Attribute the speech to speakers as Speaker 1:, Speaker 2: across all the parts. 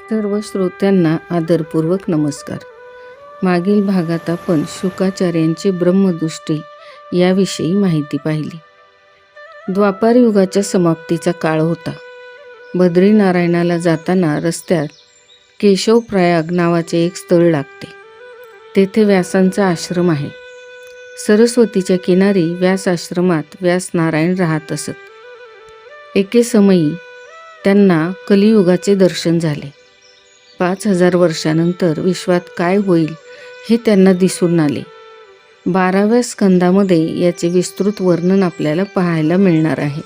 Speaker 1: सर्व श्रोत्यांना आदरपूर्वक नमस्कार. मागील भागात आपण शुकाचार्यांची ब्रह्मदृष्टी याविषयी माहिती पाहिली. द्वापार युगाच्या समाप्तीचा काळ होता. बद्रीनारायणाला जाताना रस्त्यात केशवप्रयाग नावाचे एक स्थळ लागते. तेथे व्यासांचा आश्रम आहे. सरस्वतीच्या किनारी व्यास आश्रमात व्यास नारायण राहत असत. एके समयी त्यांना कलियुगाचे दर्शन झाले. 5000 वर्षानंतर विश्वात काय होईल हे त्यांना दिसून आले. 12व्या स्कंदामध्ये याचे विस्तृत वर्णन आपल्याला पाहायला मिळणार आहे.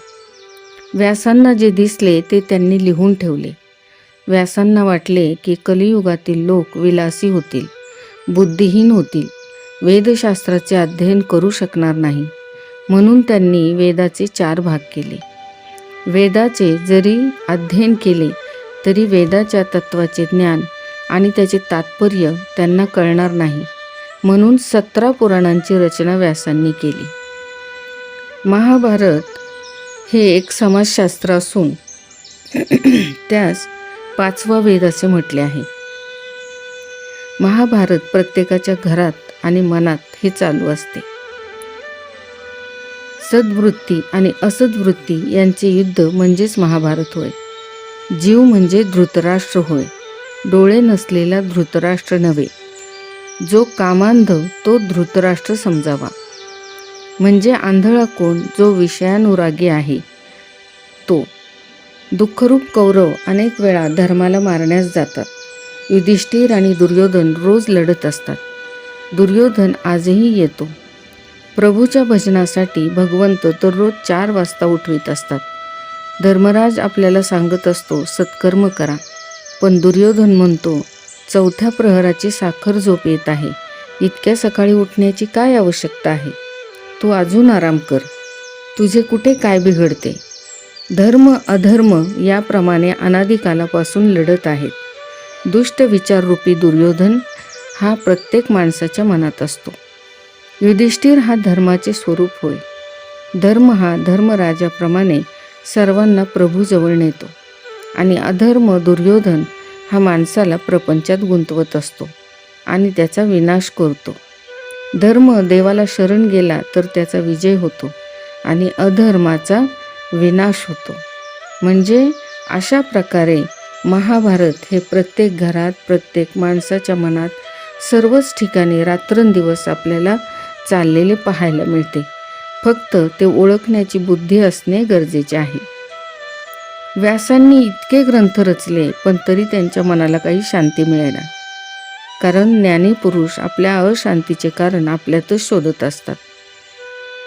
Speaker 1: व्यासांना जे दिसले ते त्यांनी लिहून ठेवले. व्यासांना वाटले की कलियुगातील लोक विलासी होतील, बुद्धिहीन होतील, वेदशास्त्राचे अध्ययन करू शकणार नाही. म्हणून त्यांनी वेदाचे 4 भाग केले. वेदाचे जरी अध्ययन केले तरी वेदाच्या तत्वाचे ज्ञान आणि त्याचे तात्पर्य त्यांना कळणार नाही. म्हणून 17 पुराणांची रचना व्यासांनी केली. महाभारत हे एक समाजशास्त्र असून त्यास 5वा वेद असे म्हटले आहे. महाभारत प्रत्येकाच्या घरात आणि मनात हे चालू असते. सद्वृत्ती आणि असद्वृत्ती यांचे युद्ध म्हणजेच महाभारत होय. जीव म्हणजे धृतराष्ट्र होय. डोळे नसलेला धृतराष्ट्र नव्हे. जो कामांध तो धृतराष्ट्र समजावा. म्हणजे आंधळा कोण? जो विषयानुरागी आहे तो. दुःखरूप कौरव अनेक वेळा धर्माला मारण्यास जातात. युधिष्ठिर आणि दुर्योधन रोज लढत असतात. दुर्योधन आजही येतो. प्रभूच्या भजनासाठी भगवंत दररोज 4 वाजता उठवीत असतात. धर्मराज आपल्याला सांगत असतो सत्कर्म करा, पण दुर्योधन म्हणतो 4थ्या प्रहराची साखर झोप येत आहे. इतक्या सकाळी उठण्याची काय आवश्यकता आहे? तू अजून आराम कर. तुझे कुठे काय बिघडते? धर्म अधर्म याप्रमाणे अनादिकालापासून लढत आहेत. दुष्ट विचाररूपी दुर्योधन हा प्रत्येक माणसाच्या मनात असतो. युधिष्ठिर हा धर्माचे स्वरूप होय. धर्म हा धर्मराजाप्रमाणे सर्वांना प्रभूजवळ नेतो आणि अधर्म दुर्योधन हा माणसाला प्रपंचात गुंतवत असतो आणि त्याचा विनाश करतो. धर्म देवाला शरण गेला तर त्याचा विजय होतो आणि अधर्माचा विनाश होतो. म्हणजे अशा प्रकारे महाभारत हे प्रत्येक घरात, प्रत्येक माणसाच्या मनात, सर्वच ठिकाणी रात्रंदिवस आपल्याला चाललेले पाहायला मिळते. फक्त ते ओळखण्याची बुद्धी असणे गरजेचे आहे. व्यासांनी इतके ग्रंथ रचले पण तरी त्यांच्या मनाला काही शांती मिळेना. कारण ज्ञानी पुरुष आपल्या अशांतीचे कारण आपल्यातच शोधत असतात.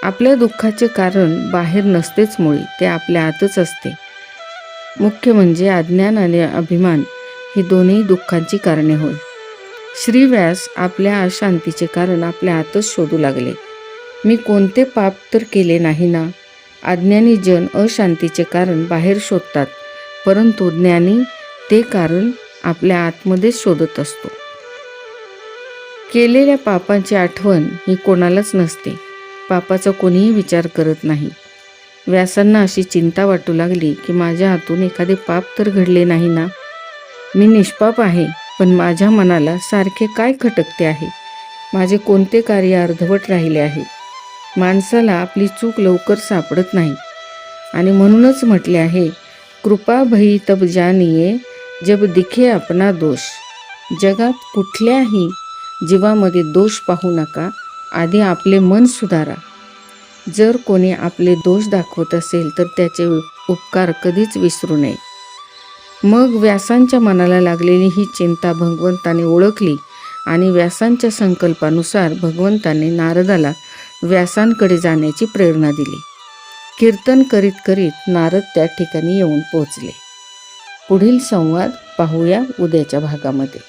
Speaker 1: आपल्या दुःखाचे कारण बाहेर नसतेच मुळी, ते आपल्या आतच असते. मुख्य म्हणजे अज्ञान आणि अभिमान ही दोन्ही दुःखांची कारणे होय. श्री व्यास आपल्या अशांतीचे कारण आपल्या आतच शोधू लागले. मी कोणते पाप तर केले नाही ना? अज्ञानी जन अशांतीचे कारण बाहेर शोधतात, परंतु ज्ञानी ते कारण आपल्या आतमध्येच शोधत असतो. केलेल्या पापांची आठवण ही कोणालाच नसते. पापाचा कोणीही विचार करत नाही. व्यासांना अशी चिंता वाटू लागली की माझ्या हातून एखादे पाप तर घडले नाही ना? मी निष्पाप आहे, पण माझ्या मनाला सारखे काय खटकते आहे? माझे कोणते कार्य अर्धवट राहिले आहे? माणसाला आपली चूक लवकर सापडत नाही आणि म्हणूनच म्हटले आहे, कृपा भई तब जानिये जब दिखे अपना दोष. जगात कुठल्याही जीवामध्ये दोष पाहू नका, आधी आपले मन सुधारा. जर कोणी आपले दोष दाखवत असेल तर त्याचे उपकार कधीच विसरू नये. मग व्यासांच्या मनाला लागलेली ही चिंता भगवंताने ओळखली आणि व्यासांच्या संकल्पानुसार भगवंताने नारदाला व्यासांकडे जाण्याची प्रेरणा दिली. कीर्तन करीत करीत नारद त्या ठिकाणी येऊन पोहोचले. पुढील संवाद पाहूया उद्याच्या भागामध्ये.